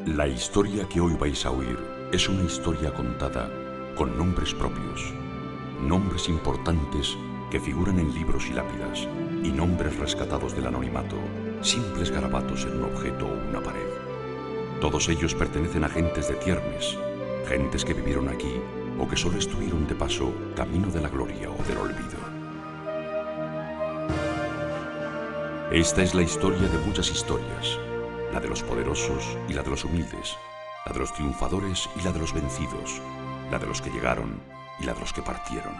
La historia que hoy vais a oír es una historia contada con nombres propios, nombres importantes que figuran en libros y lápidas, y nombres rescatados del anonimato, simples garabatos en un objeto o una pared. Todos ellos pertenecen a gentes de Tiermes, gentes que vivieron aquí o que solo estuvieron de paso camino de la gloria o del olvido. Esta es la historia de muchas historias, la de los poderosos y la de los humildes, la de los triunfadores y la de los vencidos, la de los que llegaron y la de los que partieron.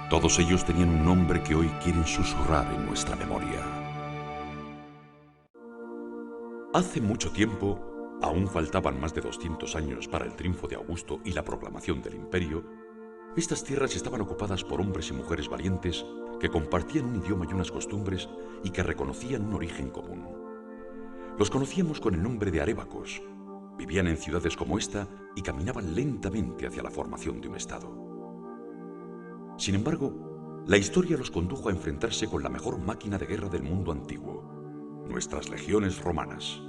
Todos ellos tenían un nombre que hoy quieren susurrar en nuestra memoria. Hace mucho tiempo, aún faltaban más de 200 años para el triunfo de Augusto y la proclamación del imperio, estas tierras estaban ocupadas por hombres y mujeres valientes que compartían un idioma y unas costumbres y que reconocían un origen común. Los conocíamos con el nombre de arébacos. Vivían en ciudades como esta y caminaban lentamente hacia la formación de un estado. Sin embargo, la historia los condujo a enfrentarse con la mejor máquina de guerra del mundo antiguo, nuestras legiones romanas.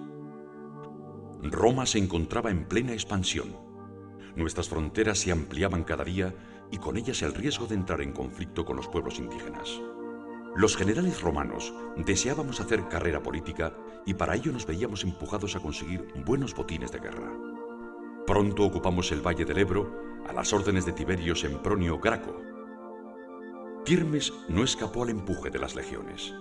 Roma se encontraba en plena expansión. Nuestras fronteras se ampliaban cada día y con ellas el riesgo de entrar en conflicto con los pueblos indígenas. Los generales romanos deseábamos hacer carrera política y para ello nos veíamos empujados a conseguir buenos botines de guerra. Pronto ocupamos el Valle del Ebro a las órdenes de Tiberio Sempronio Graco. Tiermes no escapó al empuje de las legiones.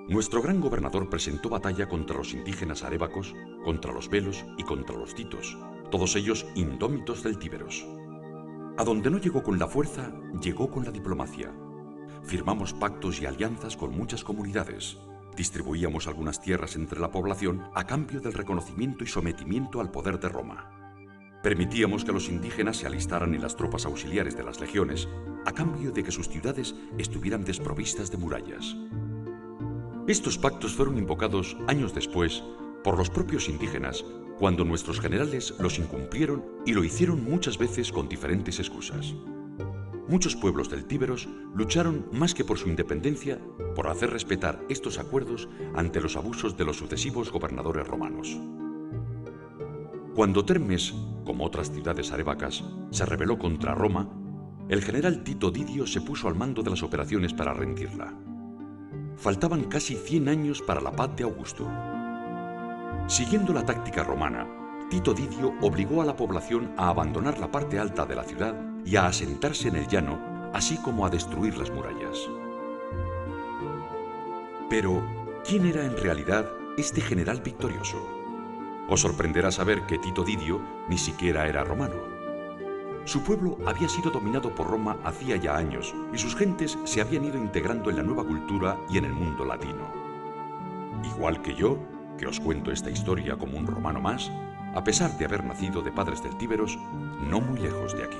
Nuestro gran gobernador presentó batalla contra los indígenas arébacos, contra los velos y contra los titos, todos ellos indómitos del Tíberos. A donde no llegó con la fuerza, llegó con la diplomacia. Firmamos pactos y alianzas con muchas comunidades. Distribuíamos algunas tierras entre la población a cambio del reconocimiento y sometimiento al poder de Roma. Permitíamos que los indígenas se alistaran en las tropas auxiliares de las legiones a cambio de que sus ciudades estuvieran desprovistas de murallas. Estos pactos fueron invocados años después por los propios indígenas cuando nuestros generales los incumplieron y lo hicieron muchas veces con diferentes excusas. Muchos pueblos del Tíberos lucharon más que por su independencia, por hacer respetar estos acuerdos ante los abusos de los sucesivos gobernadores romanos. Cuando Termes, como otras ciudades arebacas, se rebeló contra Roma, el general Tito Didio se puso al mando de las operaciones para rendirla. Faltaban casi 100 años para la paz de Augusto. Siguiendo la táctica romana, Tito Didio obligó a la población a abandonar la parte alta de la ciudad y a asentarse en el llano, así como a destruir las murallas. Pero, ¿quién era en realidad este general victorioso? Os sorprenderá saber que Tito Didio ni siquiera era romano. Su pueblo había sido dominado por Roma hacía ya años y sus gentes se habían ido integrando en la nueva cultura y en el mundo latino. Igual que yo, que os cuento esta historia como un romano más, a pesar de haber nacido de padres del Tíberos, no muy lejos de aquí.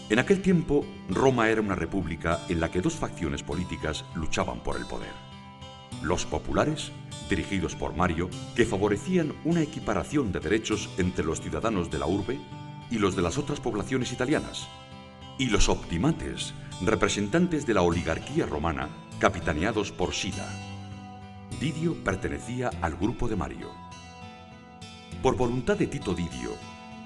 En aquel tiempo, Roma era una república en la que dos facciones políticas luchaban por el poder. Los populares, dirigidos por Mario, que favorecían una equiparación de derechos entre los ciudadanos de la urbe y los de las otras poblaciones italianas. Y los optimates, representantes de la oligarquía romana, capitaneados por Sila. Didio pertenecía al grupo de Mario. Por voluntad de Tito Didio,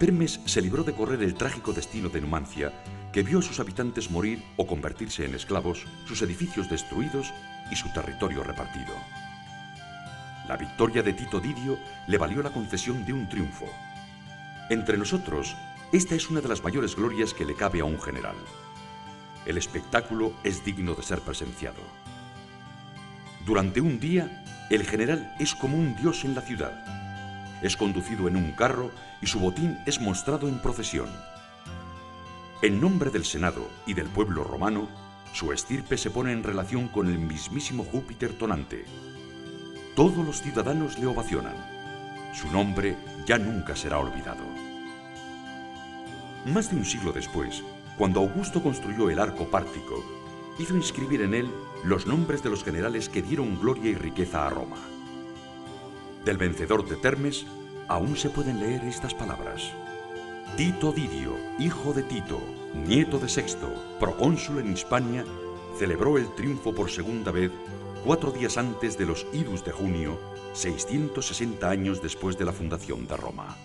Termes se libró de correr el trágico destino de Numancia, que vio a sus habitantes morir o convertirse en esclavos, sus edificios destruidos y su territorio repartido. La victoria de Tito Didio le valió la concesión de un triunfo. Entre nosotros, esta es una de las mayores glorias que le cabe a un general. El espectáculo es digno de ser presenciado. Durante un día, el general es como un dios en la ciudad. Es conducido en un carro y su botín es mostrado en procesión. En nombre del Senado y del pueblo romano, su estirpe se pone en relación con el mismísimo Júpiter tonante. Todos los ciudadanos le ovacionan. Su nombre ya nunca será olvidado. Más de un siglo después, cuando Augusto construyó el Arco Pártico, hizo inscribir en él los nombres de los generales que dieron gloria y riqueza a Roma. Del vencedor de Termes, aún se pueden leer estas palabras: Tito Didio, hijo de Tito, nieto de Sexto, procónsul en Hispania, celebró el triunfo por segunda vez 4 días antes de los Idus de junio, 660 años después de la fundación de Roma.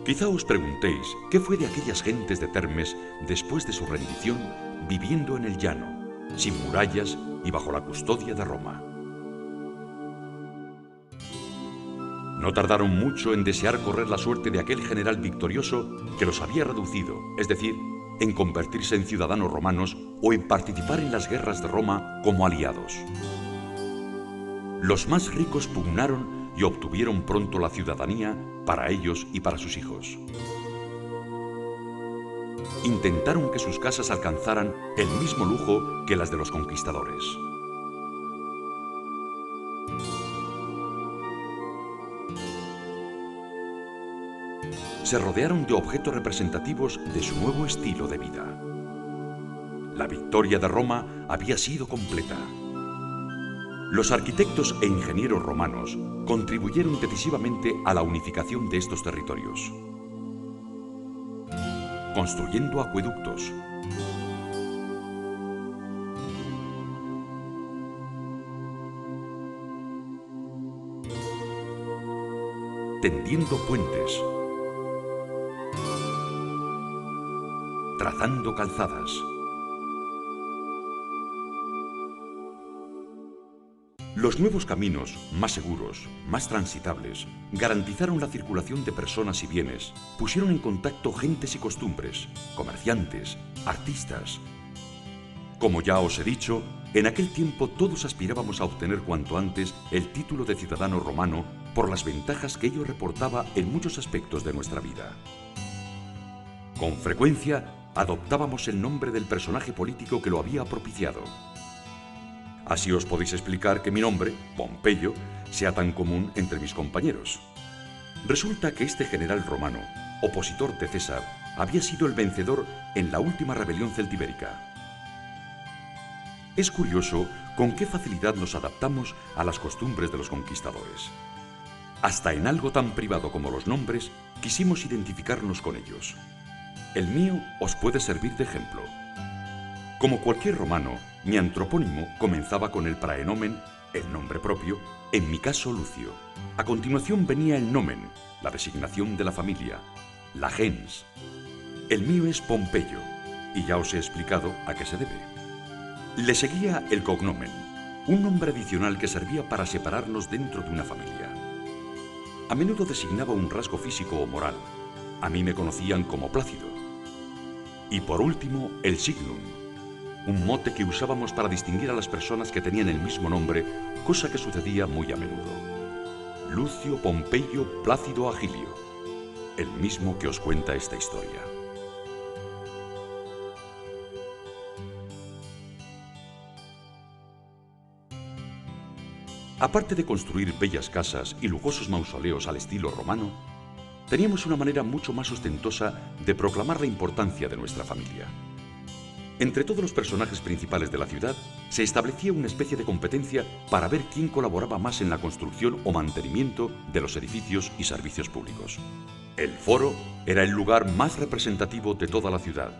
Quizá os preguntéis qué fue de aquellas gentes de Termes después de su rendición, viviendo en el llano, sin murallas y bajo la custodia de Roma. No tardaron mucho en desear correr la suerte de aquel general victorioso que los había reducido, es decir, en convertirse en ciudadanos romanos o en participar en las guerras de Roma como aliados. Los más ricos pugnaron y obtuvieron pronto la ciudadanía para ellos y para sus hijos. Intentaron que sus casas alcanzaran el mismo lujo que las de los conquistadores. Se rodearon de objetos representativos de su nuevo estilo de vida. La victoria de Roma había sido completa. Los arquitectos e ingenieros romanos contribuyeron decisivamente a la unificación de estos territorios, construyendo acueductos, tendiendo puentes, trazando calzadas. Los nuevos caminos, más seguros, más transitables, garantizaron la circulación de personas y bienes, pusieron en contacto gentes y costumbres, comerciantes, artistas. Como ya os he dicho, en aquel tiempo todos aspirábamos a obtener cuanto antes el título de ciudadano romano por las ventajas que ello reportaba en muchos aspectos de nuestra vida. Con frecuencia, adoptábamos el nombre del personaje político que lo había propiciado. Así os podéis explicar que mi nombre, Pompeyo, sea tan común entre mis compañeros. Resulta que este general romano, opositor de César, había sido el vencedor en la última rebelión celtibérica. Es curioso con qué facilidad nos adaptamos a las costumbres de los conquistadores. Hasta en algo tan privado como los nombres, quisimos identificarnos con ellos. El mío os puede servir de ejemplo. Como cualquier romano, mi antropónimo comenzaba con el praenomen, el nombre propio, en mi caso Lucio. A continuación venía el nomen, la designación de la familia, la gens. El mío es Pompeyo, y ya os he explicado a qué se debe. Le seguía el cognomen, un nombre adicional que servía para separarnos dentro de una familia. A menudo designaba un rasgo físico o moral. A mí me conocían como Plácido. Y por último, el signum, un mote que usábamos para distinguir a las personas que tenían el mismo nombre, cosa que sucedía muy a menudo. Lucio Pompeyo Plácido Agilio, el mismo que os cuenta esta historia. Aparte de construir bellas casas y lujosos mausoleos al estilo romano, teníamos una manera mucho más ostentosa de proclamar la importancia de nuestra familia. Entre todos los personajes principales de la ciudad, se establecía una especie de competencia para ver quién colaboraba más en la construcción o mantenimiento de los edificios y servicios públicos. El foro era el lugar más representativo de toda la ciudad,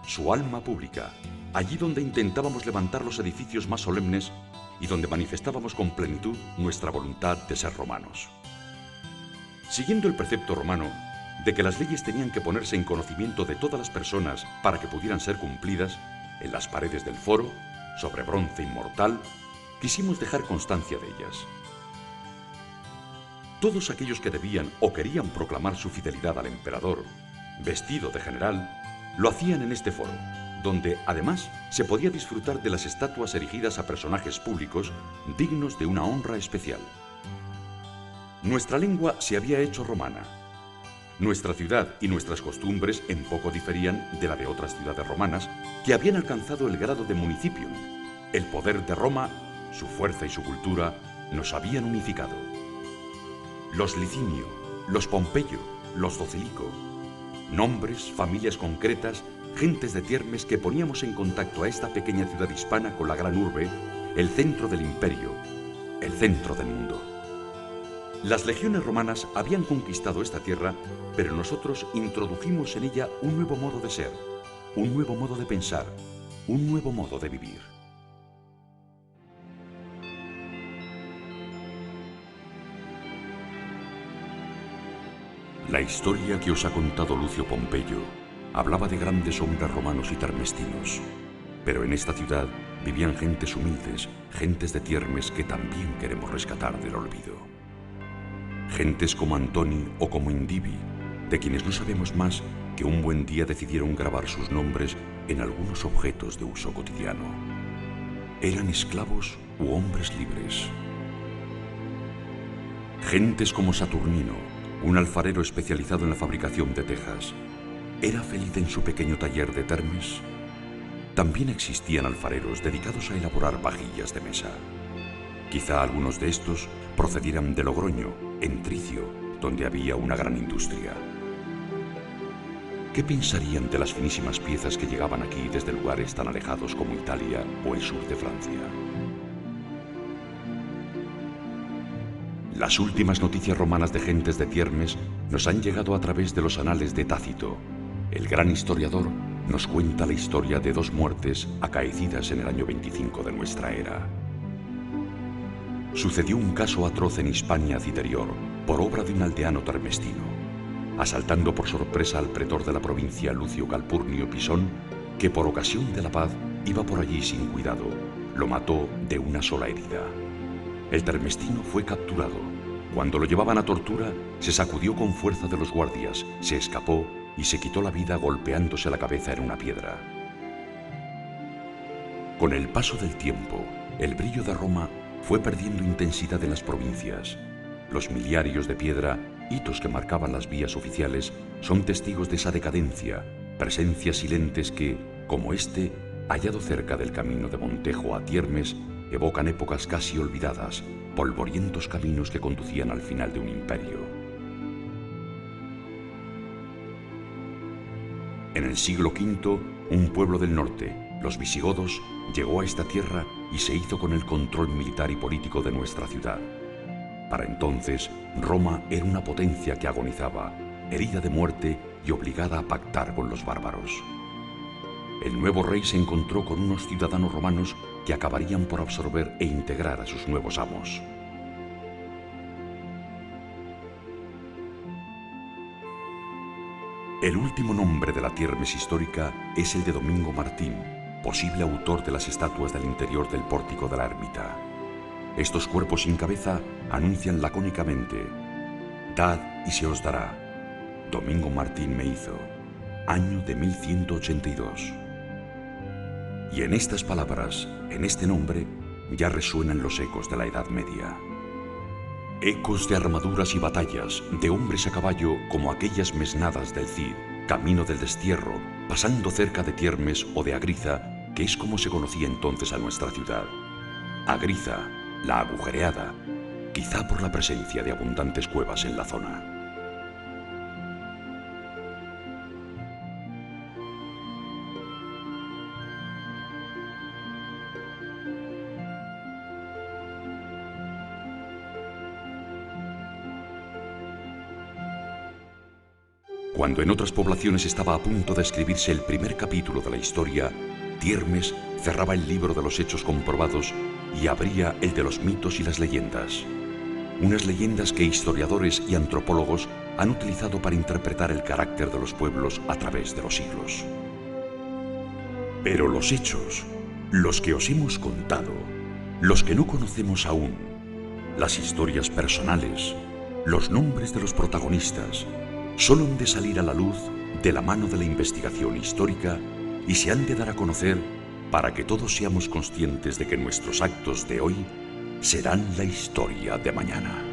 su alma pública, allí donde intentábamos levantar los edificios más solemnes y donde manifestábamos con plenitud nuestra voluntad de ser romanos. Siguiendo el precepto romano de que las leyes tenían que ponerse en conocimiento de todas las personas para que pudieran ser cumplidas, en las paredes del foro, sobre bronce inmortal, quisimos dejar constancia de ellas. Todos aquellos que debían o querían proclamar su fidelidad al emperador, vestido de general, lo hacían en este foro, donde además se podía disfrutar de las estatuas erigidas a personajes públicos dignos de una honra especial. Nuestra lengua se había hecho romana. Nuestra ciudad y nuestras costumbres en poco diferían de la de otras ciudades romanas que habían alcanzado el grado de municipium. El poder de Roma, su fuerza y su cultura nos habían unificado. Los Licinio, los Pompeyo, los Docilico, nombres, familias concretas, gentes de Tiermes que poníamos en contacto a esta pequeña ciudad hispana con la gran urbe, el centro del imperio, el centro del mundo. Las legiones romanas habían conquistado esta tierra, pero nosotros introdujimos en ella un nuevo modo de ser, un nuevo modo de pensar, un nuevo modo de vivir. La historia que os ha contado Lucio Pompeyo hablaba de grandes hombres romanos y termestinos, pero en esta ciudad vivían gentes humildes, gentes de Tiermes que también queremos rescatar del olvido. Gentes como Antoni o como Indivi, de quienes no sabemos más que un buen día decidieron grabar sus nombres en algunos objetos de uso cotidiano. ¿Eran esclavos u hombres libres? Gentes como Saturnino, un alfarero especializado en la fabricación de tejas. ¿Era feliz en su pequeño taller de Termes? También existían alfareros dedicados a elaborar vajillas de mesa. Quizá algunos de estos procedieran de Logroño, en Tricio, donde había una gran industria. ¿Qué pensarían de las finísimas piezas que llegaban aquí desde lugares tan alejados como Italia o el sur de Francia? Las últimas noticias romanas de gentes de Tiermes nos han llegado a través de los anales de Tácito. El gran historiador nos cuenta la historia de 2 muertes acaecidas en el año 25 de nuestra era. Sucedió un caso atroz en Hispania Citerior por obra de un aldeano termestino, asaltando por sorpresa al pretor de la provincia Lucio Calpurnio Pisón, que por ocasión de la paz iba por allí sin cuidado. Lo mató de una sola herida. El termestino fue capturado. Cuando lo llevaban a tortura, se sacudió con fuerza de los guardias, se escapó y se quitó la vida golpeándose la cabeza en una piedra. Con el paso del tiempo, el brillo de Roma fue perdiendo intensidad en las provincias. Los miliarios de piedra, hitos que marcaban las vías oficiales, son testigos de esa decadencia, presencias silentes que, como este, hallado cerca del camino de Montejo a Tiermes, evocan épocas casi olvidadas, polvorientos caminos que conducían al final de un imperio. En el siglo V, un pueblo del norte, los visigodos, llegó a esta tierra y se hizo con el control militar y político de nuestra ciudad. Para entonces, Roma era una potencia que agonizaba, herida de muerte y obligada a pactar con los bárbaros. El nuevo rey se encontró con unos ciudadanos romanos que acabarían por absorber e integrar a sus nuevos amos. El último nombre de la Tiermes histórica es el de Domingo Martín, posible autor de las estatuas del interior del pórtico de la ermita. Estos cuerpos sin cabeza anuncian lacónicamente: «Dad y se os dará. Domingo Martín me hizo. Año de 1182». Y en estas palabras, en este nombre, ya resuenan los ecos de la Edad Media. Ecos de armaduras y batallas, de hombres a caballo como aquellas mesnadas del Cid, camino del destierro, pasando cerca de Tiermes o de Agriza, que es como se conocía entonces a nuestra ciudad. Agriza, la agujereada, quizá por la presencia de abundantes cuevas en la zona. Cuando en otras poblaciones estaba a punto de escribirse el primer capítulo de la historia, Tiermes cerraba el libro de los hechos comprobados y abría el de los mitos y las leyendas. Unas leyendas que historiadores y antropólogos han utilizado para interpretar el carácter de los pueblos a través de los siglos. Pero los hechos, los que os hemos contado, los que no conocemos aún, las historias personales, los nombres de los protagonistas, solo han de salir a la luz de la mano de la investigación histórica y se han de dar a conocer para que todos seamos conscientes de que nuestros actos de hoy serán la historia de mañana.